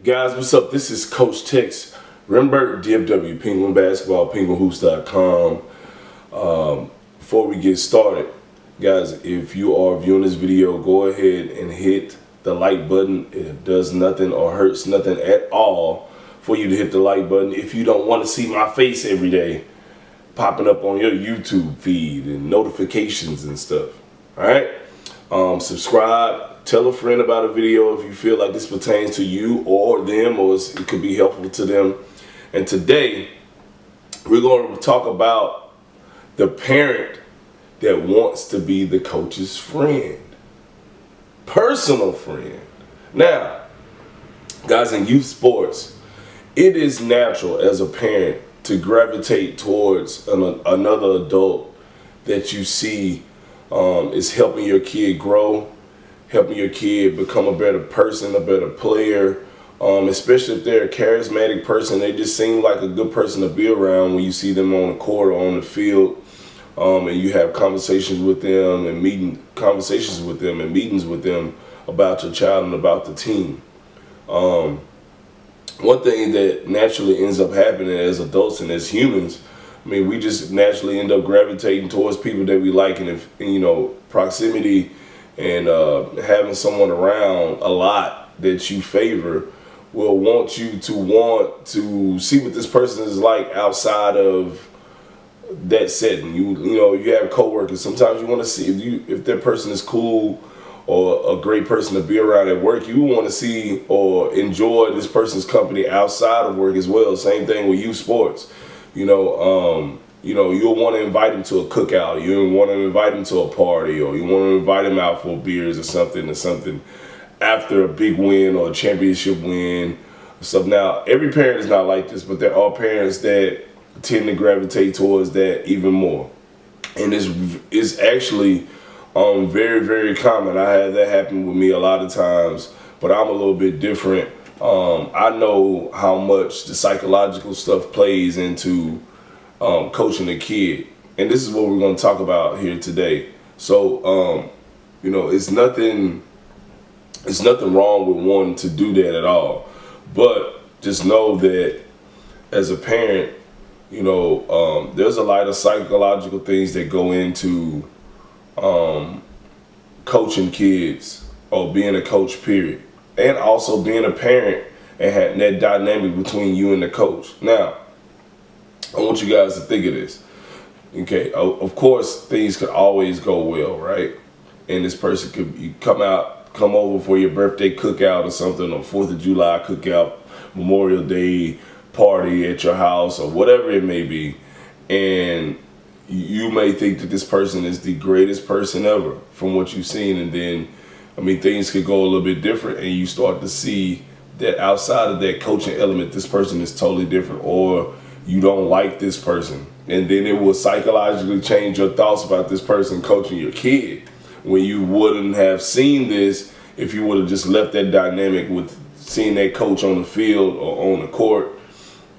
Guys, what's up? This is Coach Tex, Remberg, DFW, Penguin Basketball, Penguinhoops.com. Before we get started, guys, if you are viewing this video, go ahead and hit the like button. It does nothing or hurts nothing at all for you to hit the like button. If you don't want to see my face every day popping up on your YouTube feed and notifications and stuff, all right? Subscribe, tell a friend about a video if you feel like this pertains to you or them, or it could be helpful to them. And today, we're going to talk about the parent that wants to be the coach's friend, personal friend. Now, guys, in youth sports, it is natural as a parent to gravitate towards another adult that you see is helping your kid grow, helping your kid become a better person, a better player, especially if they're a charismatic person. They just seem like a good person to be around when you see them on the court or on the field, and you have conversations with them and meetings with them about your child and about the team. One thing that naturally ends up happening as adults and as humans, I mean, we just naturally end up gravitating towards people that we like, and if proximity and having someone around a lot that you favor will want you to see what this person is like outside of that setting. You have coworkers. Sometimes you want to see if that person is cool or a great person to be around at work. You want to see or enjoy this person's company outside of work as well. Same thing with youth sports. You'll want to invite them to a cookout. You want to invite them to a party, or you want to invite them out for beers or something after a big win or a championship win. So now, every parent is not like this, but there are parents that tend to gravitate towards that even more. And it's actually very, very common. I had that happen with me a lot of times, but I'm a little bit different. I know how much the psychological stuff plays into coaching a kid, and this is what we're going to talk about here today. So, it's nothing wrong with wanting to do that at all, but just know that as a parent, there's a lot of psychological things that go into coaching kids or being a coach, period, and also being a parent and having that dynamic between you and the coach. Now, I want you guys to think of this. Okay, of course, things could always go well, right? And this person could come over for your birthday cookout or something, or 4th of July cookout, Memorial Day party at your house, or whatever it may be, and you may think that this person is the greatest person ever from what you've seen, and then, things could go a little bit different, and you start to see that outside of that coaching element, this person is totally different, or you don't like this person, and then it will psychologically change your thoughts about this person coaching your kid, when you wouldn't have seen this if you would have just left that dynamic with seeing that coach on the field or on the court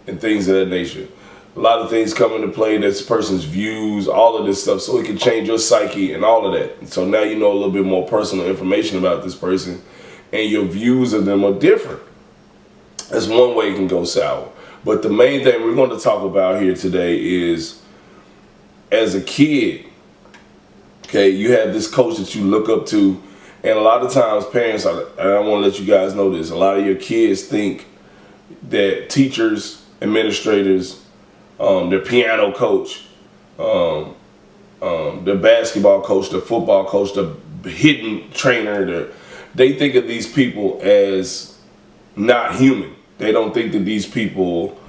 and things of that nature. A lot of things come into play, this person's views, all of this stuff, so it can change your psyche and all of that. So now you know a little bit more personal information about this person, and your views of them are different. That's one way it can go sour. But the main thing we're going to talk about here today is, as a kid, okay, you have this coach that you look up to, and a lot of times parents, and I want to let you guys know this, a lot of your kids think that teachers, administrators, their piano coach, their basketball coach, their football coach, the hidden trainer, they think of these people as not human. They don't think that these people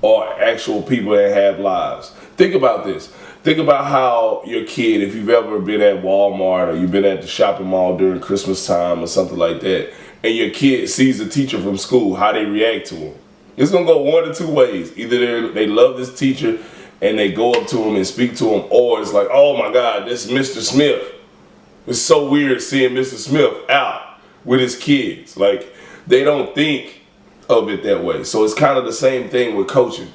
are actual people that have lives. Think about this. Think about how your kid, if you've ever been at Walmart or you've been at the shopping mall during Christmas time or something like that, and your kid sees a teacher from school, how they react to him. It's going to go one of two ways. Either they love this teacher and they go up to him and speak to him, or it's like, oh my God, this is Mr. Smith. It's so weird seeing Mr. Smith out with his kids. Like, they don't think of it that way. So it's kind of the same thing with coaching.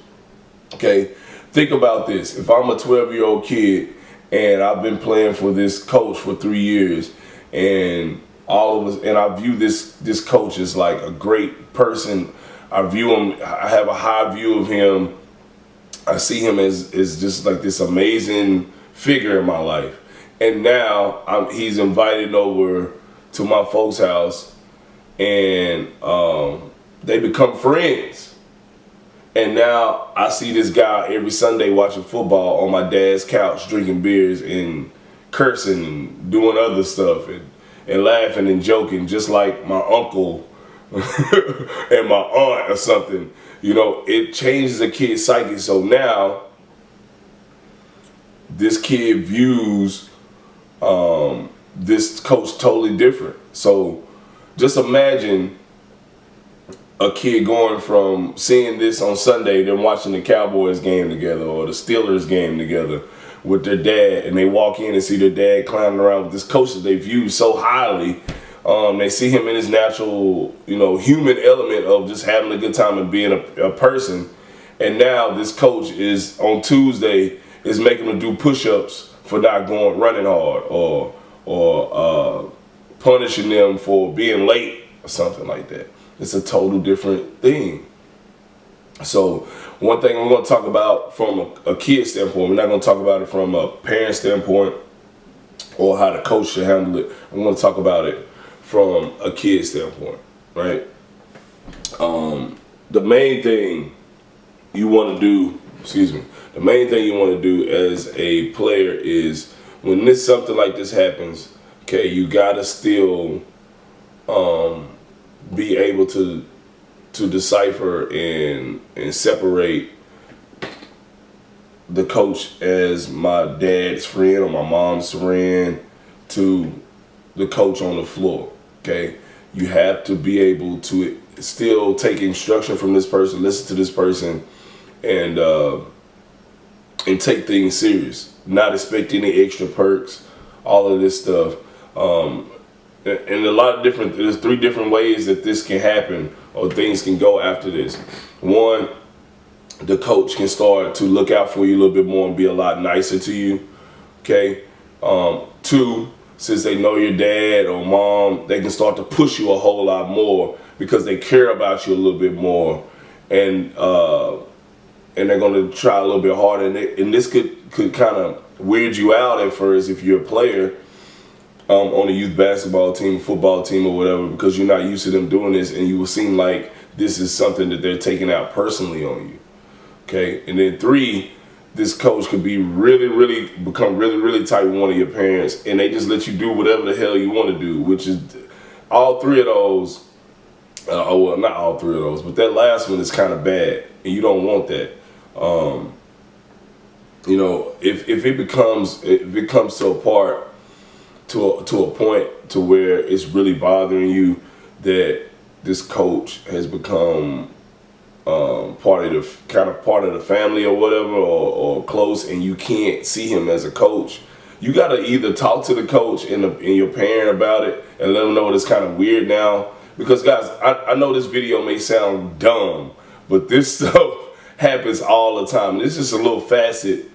Okay, think about this. If I'm a 12-year-old kid and I've been playing for this coach for 3 years, and all of us, and I view this coach as like a great person. I view him. I have a high view of him. I see him as just like this amazing figure in my life. And now he's invited over to my folks' house, and they become friends. And now I see this guy every Sunday watching football on my dad's couch, drinking beers and cursing and doing other stuff and laughing and joking, just like my uncle and my aunt or something. You know, it changes a kid's psyche. So now this kid views this coach totally different. So just imagine a kid going from seeing this on Sunday, then watching the Cowboys game together or the Steelers game together with their dad, and they walk in and see their dad clowning around with this coach that they view so highly. They see him in his natural, human element of just having a good time and being a person. And now this coach is on Tuesday is making them do push-ups for not running hard, or punishing them for being late or something like that. It's a total different thing. So one thing we're going to talk about from a kid standpoint, we're not going to talk about it from a parent standpoint or how the coach should handle it. I'm going to talk about it from a kid standpoint, right? The main thing you want to do, the main thing you want to do as a player is when something like this happens, okay, you got to still be able to decipher and separate the coach as my dad's friend or my mom's friend to the coach on the floor. Okay, you have to be able to still take instruction from this person, listen to this person, and take things serious. Not expect any extra perks, all of this stuff. And a lot of there's 3 different ways that this can happen or things can go after this. 1, the coach can start to look out for you a little bit more and be a lot nicer to you. Okay. 2, since they know your dad or mom, they can start to push you a whole lot more because they care about you a little bit more, and they're going to try a little bit harder. And this could kind of weird you out at first if you're a player on a youth basketball team, football team, or whatever, because you're not used to them doing this, and you will seem like this is something that they're taking out personally on you. Okay, and then 3. This coach could be become really tight with one of your parents, and they just let you do whatever the hell you want to do, which is all 3 of those. Well, not all 3 of those, but that last one is kind of bad, and you don't want that. If it comes to a part to a point to where it's really bothering you that this coach has become part of the family or whatever, or close, and you can't see him as a coach, you got to either talk to the coach and your parent about it and let them know it's kind of weird now. Because guys, I know this video may sound dumb, but this stuff happens all the time. This is just a little facet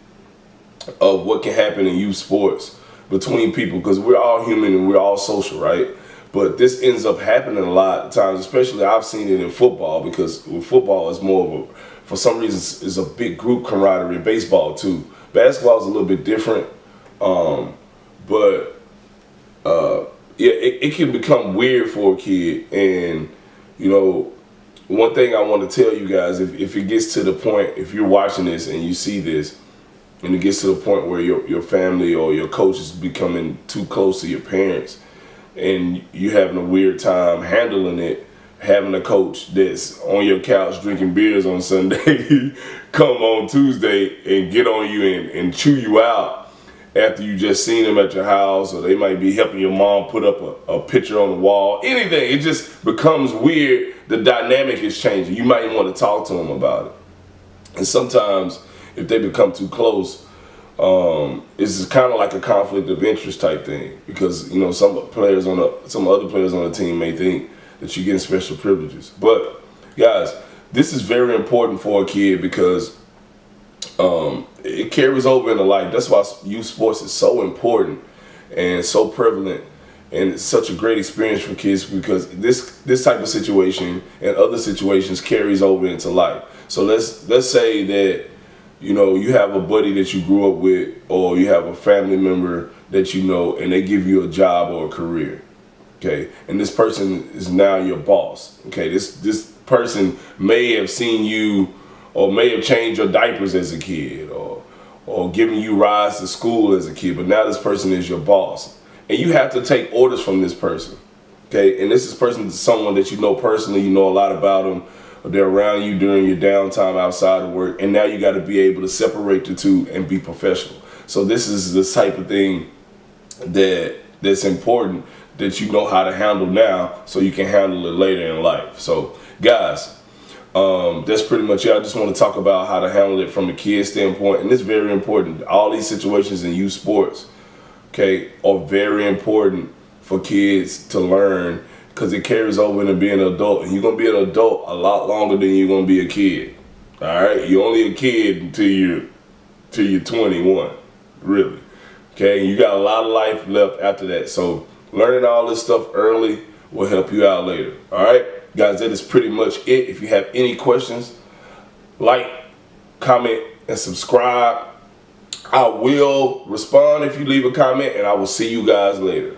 of what can happen in youth sports between people, because we're all human and we're all social, right? But this ends up happening a lot of times, especially I've seen it in football, because with football it's more of for some reason, it's a big group camaraderie. Baseball too. Basketball is a little bit different, yeah, it can become weird for a kid. And one thing I want to tell you guys, if it gets to the point, if you're watching this and you see this, and it gets to the point where your family or your coach is becoming too close to your parents, and you having a weird time handling it, having a coach that's on your couch drinking beers on Sunday come on Tuesday and get on you and chew you out after you just seen them at your house, or they might be helping your mom put up a picture on the wall, anything. It just becomes weird. The dynamic is changing. You might want to talk to them about it. And sometimes if they become too close, it's kind of like a conflict of interest type thing, because some other players on the team may think that you're getting special privileges. But guys, this is very important for a kid, because it carries over into life. That's why youth sports is so important and so prevalent And it's such a great experience for kids because this type of situation and other situations carries over into life. So let's say that, you know, you have a buddy that you grew up with, or you have a family member that you know, and they give you a job or a career. Okay, and this person is now your boss. Okay, this person may have seen you, or may have changed your diapers as a kid, or given you rides to school as a kid, but now this person is your boss, and you have to take orders from this person. Okay, and this person is someone that you know personally. You know a lot about them. They're around you during your downtime outside of work, and now you got to be able to separate the two and be professional. So this is the type of thing that's important, that you know how to handle now so you can handle it later in life. So guys, that's pretty much it. I just want to talk about how to handle it from a kid standpoint, and it's very important. All these situations in youth sports, okay, are very important for kids to learn, because it carries over into being an adult, and you're going to be an adult a lot longer than you're going to be a kid. All right, you're only a kid until you're 21, really. Okay, you got a lot of life left after that. So learning all this stuff early will help you out later. All right, guys, that is pretty much it. If you have any questions, like, comment, and subscribe. I will respond if you leave a comment, and I will see you guys later.